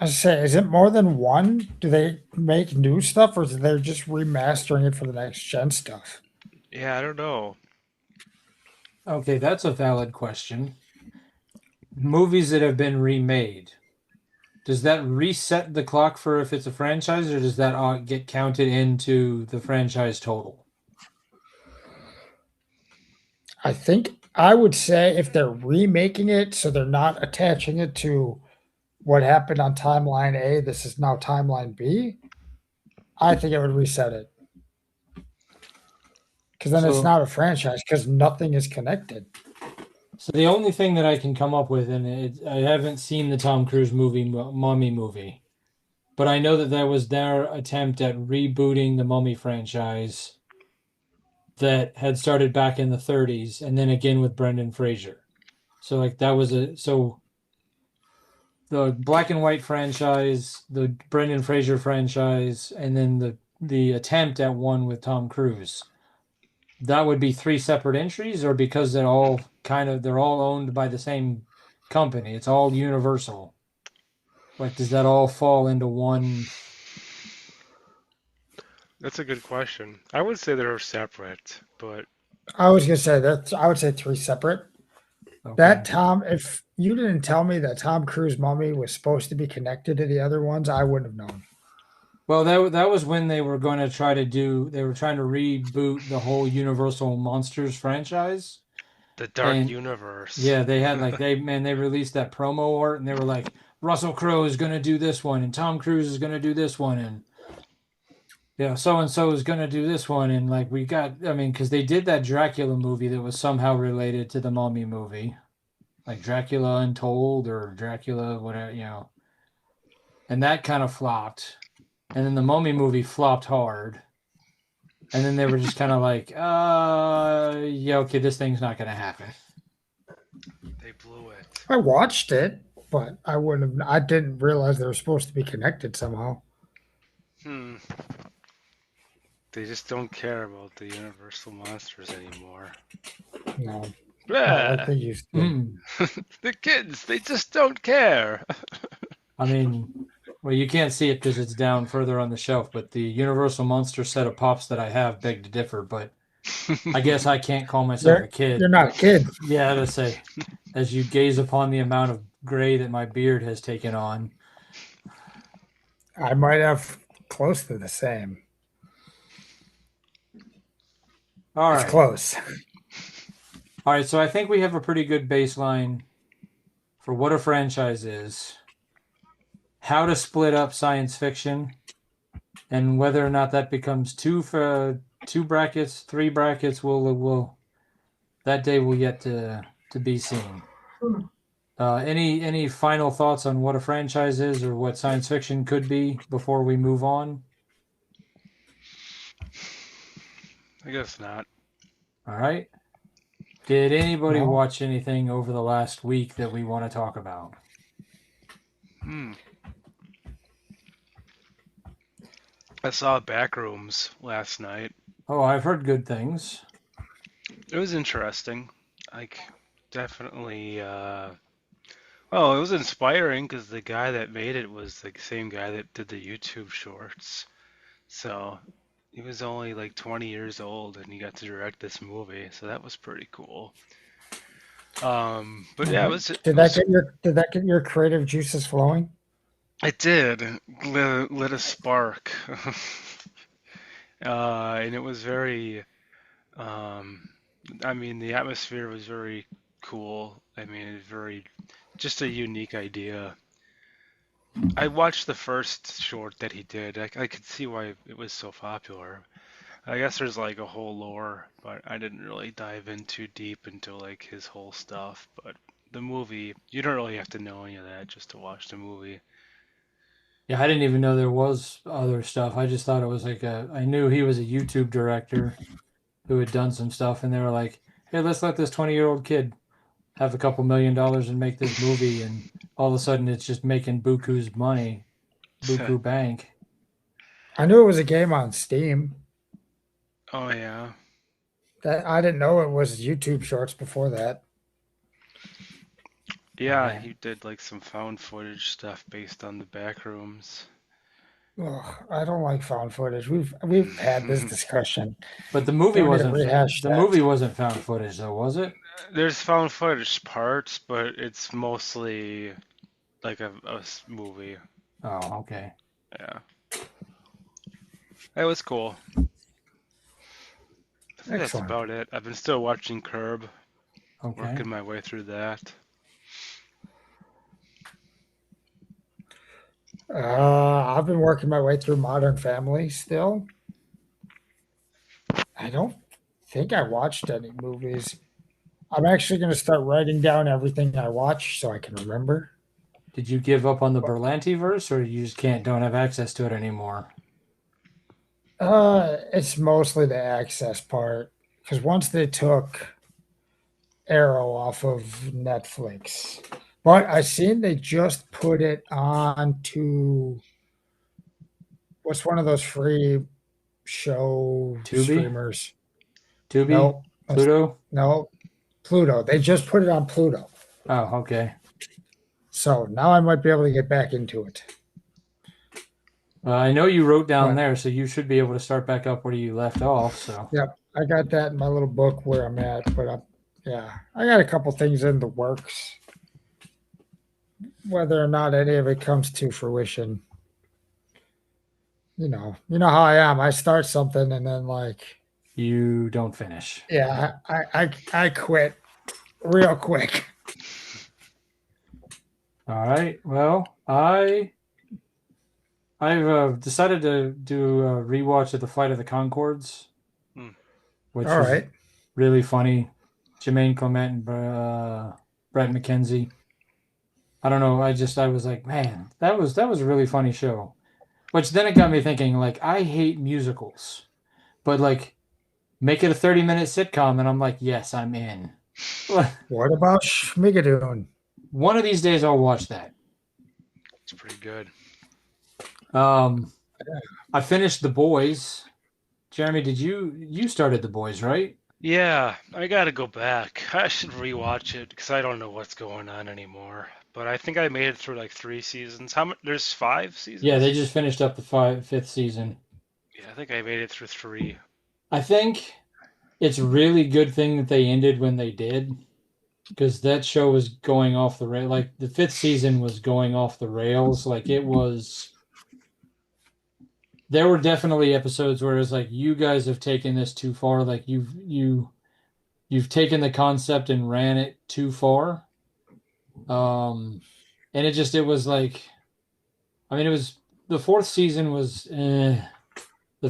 I say, is it more than one? Do they make new stuff, or is they just remastering it for the next gen stuff? Yeah, I don't know. Okay, that's a valid question. Movies that have been remade. Does that reset the clock for if it's a franchise, or does that get counted into the franchise total? I think I would say if they're remaking it, so they're not attaching it to what happened on timeline A, this is now timeline B. I think it would reset it because then it's So, not a franchise because nothing is connected. so the only thing that I can come up with, and I haven't seen the Tom Cruise movie, Mummy movie, but I know that was their attempt at rebooting the Mummy franchise that had started back in the 30s, and then again with Brendan Fraser. So like that was a so the Black and White franchise, the Brendan Fraser franchise, and then the attempt at one with Tom Cruise. That would be three separate entries, or because they're all owned by the same company. It's all Universal. Like, does that all fall into one? That's a good question. I would say they're separate, but I was gonna say that I would say three separate. Okay. That Tom, if you didn't tell me that Tom Cruise Mummy was supposed to be connected to the other ones, I wouldn't have known. Well, that was when they were going to try to do. They were trying to reboot the whole Universal Monsters franchise, the Dark and Universe. yeah, they had like they released that promo art, and they were like, Russell Crowe is going to do this one, and Tom Cruise is going to do this one, and yeah, so and so is going to do this one, and like we got, I mean, because they did that Dracula movie that was somehow related to the Mummy movie, like Dracula Untold or Dracula whatever, and that kind of flopped, and then the Mummy movie flopped hard. And then they were just kind of like, yeah, okay, this thing's not going to happen. They blew it. I watched it, but I wouldn't have. I didn't realize they were supposed to be connected somehow. Hmm. They just don't care about the Universal monsters anymore. No, not like Blah! they used to. Mm. The kids, they just don't care. I mean, well, you can't see it because it's down further on the shelf, but the Universal Monster set of pops that I have beg to differ. But I guess I can't call myself a You're kid. not a kid. Yeah, to say, as you gaze upon the amount of gray that my beard has taken on. I might have close to the same. All It's right. close. All right. So I think we have a pretty good baseline for what a franchise is, how to split up science fiction, and whether or not that becomes two brackets, three brackets, will that day will yet to be seen. Any final thoughts on what a franchise is or what science fiction could be before we move on? I guess not. All right. Did anybody No. watch anything over the last week that we want to talk about? Hmm. I saw Backrooms last night. Oh, I've heard good things. It was interesting. Like, definitely, well, it was inspiring because the guy that made it was the same guy that did the YouTube shorts. So he was only like 20 years old and he got to direct this movie, so that was pretty cool. But yeah, Did that get your creative juices flowing? it did lit a spark, and it was very, um, I mean, the atmosphere was very cool. I mean, it's very just a unique idea. I watched the first short that he did. I could see why it was so popular. I guess there's like a whole lore, but I didn't really dive in too deep into like his whole stuff. But the movie, you don't really have to know any of that just to watch the movie. Yeah, I didn't even know there was other stuff. I just thought it was like I knew he was a YouTube director who had done some stuff, and they were like, "Hey, let's let this 20-year-old kid have a couple $1 million and make this movie," and all of a sudden it's just making buku's money, buku bank. I knew it was a game on Steam. Oh yeah. That I didn't know it was YouTube Shorts before that. Yeah, Yeah. he did like some found footage stuff based on the Backrooms. Ugh, I don't like found footage. We've had this discussion. But the movie Don't need to wasn't rehash the that. movie wasn't found footage though, was it? There's found footage parts, but it's mostly like a movie. Oh, okay. Yeah. It was cool. I think that's Excellent. about it. I've been still watching Curb, Okay. working my way through that. I've been working my way through Modern Family still. I don't think I watched any movies. I'm actually going to start writing down everything I watch so I can remember. Did you give up on the Berlanti verse, or you just don't have access to it anymore? It's mostly the access part because once they took Arrow off of Netflix, But I seen they just put it on to what's one of those free show Tubi, streamers? Tubi, No, Pluto. no, Pluto. They just put it on Pluto. Oh, okay. So now I might be able to get back into it. I know you wrote down But there, so you should be able to start back up where you left off. So yep, I got that in my little book where I'm at. But yeah, I got a couple things in the works. Whether or not any of it comes to fruition, you know how I am. I start something and then you don't finish. yeah, I quit real quick. All right. Well, I've decided to do a rewatch of the Flight of the Conchords, Hmm. which All was right. really funny. Jermaine Clement and Brett McKenzie. I don't know. I was like, man, that was a really funny show. Which then it got me thinking, like, I hate musicals, but like, make it a 30-minute sitcom, and I'm like, yes, I'm in. What about Schmigadoon? One of these days, I'll watch that. It's pretty good. Um, I finished The Boys. Jeremy, did you started The Boys, right? Yeah, I gotta go back. I should rewatch it because I don't know what's going on anymore. But I think I made it through like 3 seasons. How much? There's 5 seasons? Yeah, they just finished up the fifth season. Yeah, I think I made it through three. I think it's really good thing that they ended when they did because that show was going off the rail. Like the fifth season was going off the rails. Like it was. There were definitely episodes where it's like you guys have taken this too far. Like you've taken the concept and ran it too far. Um, and it was like, I mean, it was the fourth season was the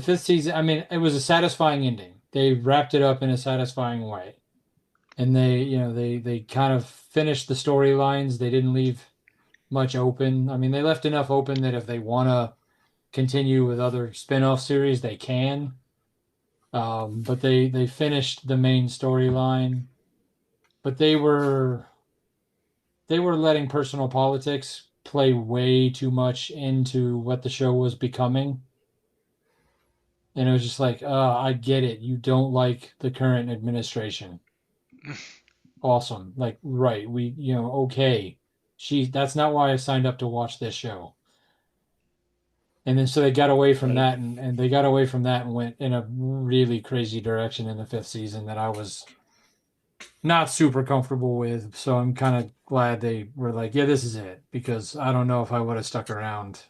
fifth season. I mean, it was a satisfying ending. They wrapped it up in a satisfying way, and they kind of finished the storylines. They didn't leave much open. I mean, they left enough open that if they want to continue with other spin-off series, they can. But they finished the main storyline, but they were letting personal politics play way too much into what the show was becoming. And it was just like, I get it. You don't like the current administration. Awesome. Like, right. Okay. That's not why I signed up to watch this show. And then so they got away from Right. that and they got away from that and went in a really crazy direction in the fifth season that I was not super comfortable with. So I'm kind of glad they were like, yeah, this is it, because I don't know if I would have stuck around.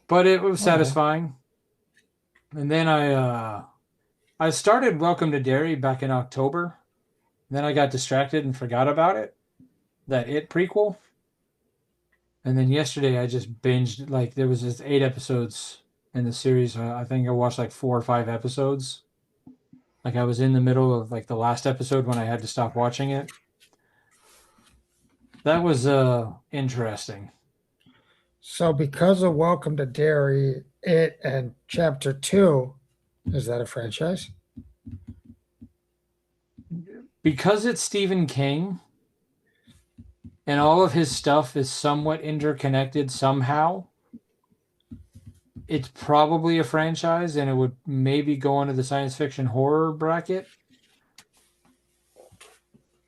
But it was Okay. satisfying. And then I started Welcome to Derry back in October. Then I got distracted and forgot about it. That It prequel. And then yesterday I just binged, like there was just 8 episodes in the series. I think I watched like 4 or 5 episodes. Like I was in the middle of like the last episode when I had to stop watching it. That was interesting. So because of Welcome to Derry, it and Chapter Two, is that a franchise? Because it's Stephen King and all of his stuff is somewhat interconnected somehow, it's probably a franchise and it would maybe go into the science fiction horror bracket.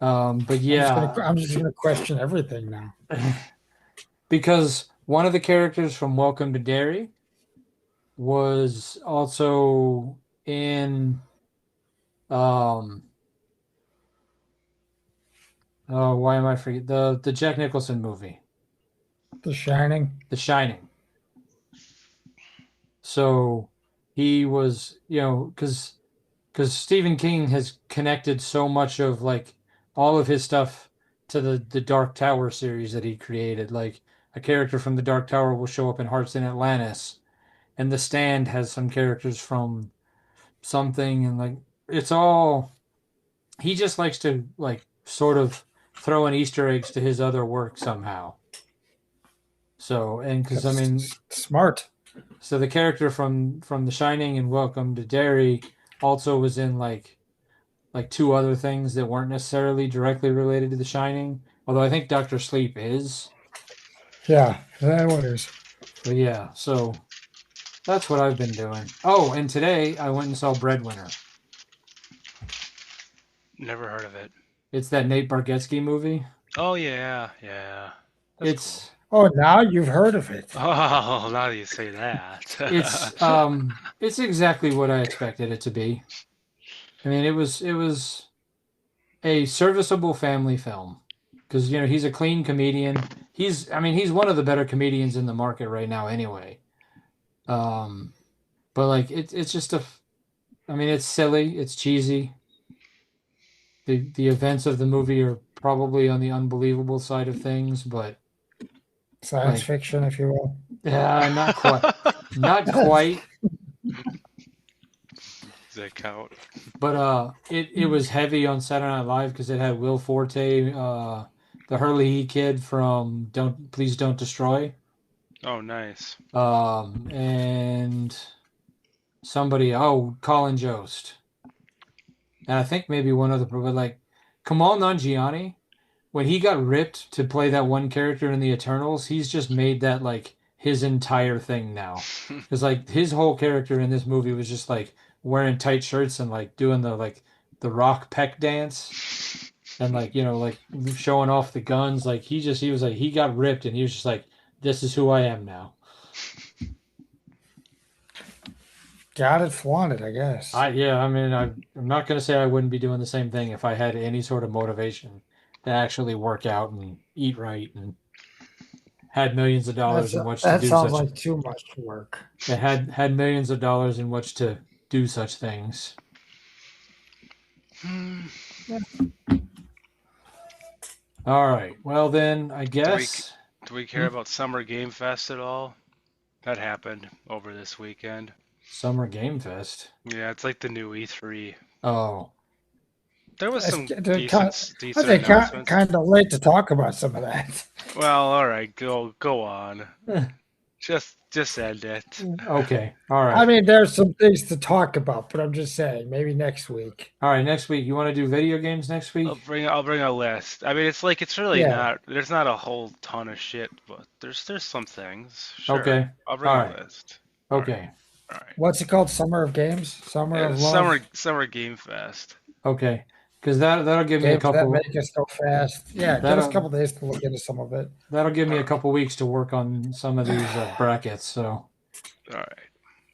But yeah, I'm just gonna question everything now. because one of the characters from Welcome to Derry was also in um oh, why am I forgetting the Jack Nicholson movie, The Shining. The Shining. So he was, because Stephen King has connected so much of like all of his stuff to the Dark Tower series that he created. Like a character from the Dark Tower will show up in Hearts in Atlantis, and The Stand has some characters from something, and like it's all he just likes to like sort of throw in Easter eggs to his other work somehow. So, and because I That's mean, smart. so the character from The Shining and Welcome to Derry also was in like like two other things that weren't necessarily directly related to The Shining. Although I think Doctor Sleep is. Yeah, that one is. But yeah, so that's what I've been doing. Oh, and today I went and saw Breadwinner. Never heard of it. It's that Nate Bargatze movie. Oh yeah, yeah. That's cool. It's Oh, now you've heard of it. Oh, now that you say that. it's exactly what I expected it to be. I mean, it was a serviceable family film because he's a clean comedian. He's one of the better comedians in the market right now anyway. Um, but like it's just I mean, it's silly, it's cheesy. The events of the movie are probably on the unbelievable side of things, but Science like, fiction, if you will. not quite, not quite. Does that count? But it was heavy on Saturday Night Live because it had Will Forte, the Hurley kid from Don't Please Don't Destroy, Oh, nice. and Colin Jost, and I think maybe one other, but like Kamal Nanjiani, when he got ripped to play that one character in the Eternals, he's just made that like his entire thing now. Because like his whole character in this movie was just like wearing tight shirts and like doing the rock peck dance and like like showing off the guns. Like he was like he got ripped and he was just like, this is who I am now. Got it, flaunt it, I guess. I mean I'm not gonna say I wouldn't be doing the same thing if I had any sort of motivation to actually work out and eat right and had millions of dollars in which to That do sounds such. like too much work. It had millions of dollars in which to do such things. Yeah. All right. Well, then I guess. Do we care about Summer Game Fest at all? That happened over this weekend. Summer Game Fest. Yeah, it's like the new E3. Oh, There was some I decent think announcements. kind of late to talk about some of that. Well, all right, go on. Just end it. okay. All right. I mean, there's some things to talk about, but I'm just saying, maybe next week. All right. Next week, you want to do video games next week? I'll bring a list. I mean, it's really Yeah. not. There's not a whole ton of shit, but there's some things. Sure. Okay. I'll bring All a right. list. Okay. All right. What's it called? Summer of Games? Summer of Love? Summer Game Fest. Okay. Because that'll give me a Games that couple. make us go fast. Yeah, give us a couple days to look into some of it. That'll give me a couple weeks to work on some of these brackets. So. All right.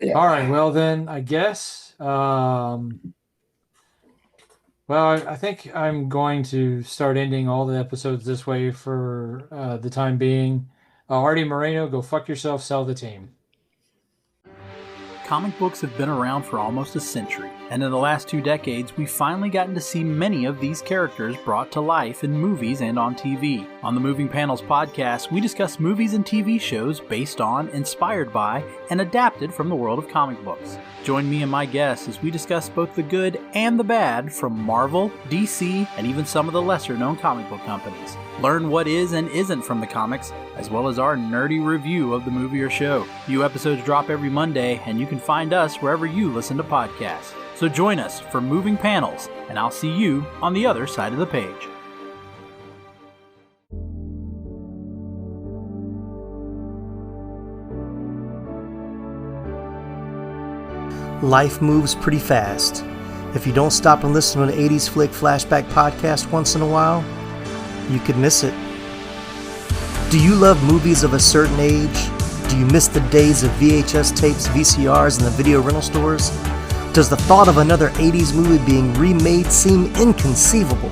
Yeah. All right. Well, then I guess. Well, I think I'm going to start ending all the episodes this way for the time being. Artie Moreno, go fuck yourself, sell the team. Comic books have been around for almost a century, and in the last 2 decades, we've finally gotten to see many of these characters brought to life in movies and on TV. On the Moving Panels podcast, we discuss movies and TV shows based on, inspired by, and adapted from the world of comic books. Join me and my guests as we discuss both the good and the bad from Marvel, DC, and even some of the lesser-known comic book companies. Learn what is and isn't from the comics, as well as our nerdy review of the movie or show. New episodes drop every Monday, and you can find us wherever you listen to podcasts. So join us for Moving Panels, and I'll see you on the other side of the page. Life moves pretty fast. If you don't stop and listen to an 80s Flick Flashback podcast once in a while, you could miss it. Do you love movies of a certain age? Do you miss the days of VHS tapes, VCRs, and the video rental stores? Does the thought of another 80s movie being remade seem inconceivable?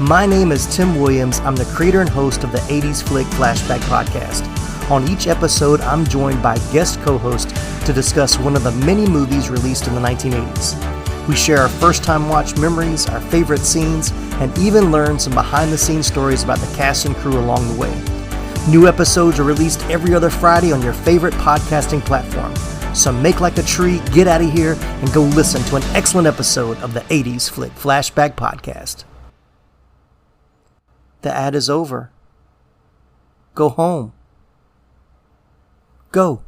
My name is Tim Williams. I'm the creator and host of the 80s Flick Flashback podcast. On each episode, I'm joined by guest co-hosts to discuss one of the many movies released in the 1980s. We share our first-time watch memories, our favorite scenes, and even learn some behind-the-scenes stories about the cast and crew along the way. New episodes are released every other Friday on your favorite podcasting platform. So make like a tree, get out of here, and go listen to an excellent episode of the 80s Flick Flashback podcast. The ad is over. Go home. Go.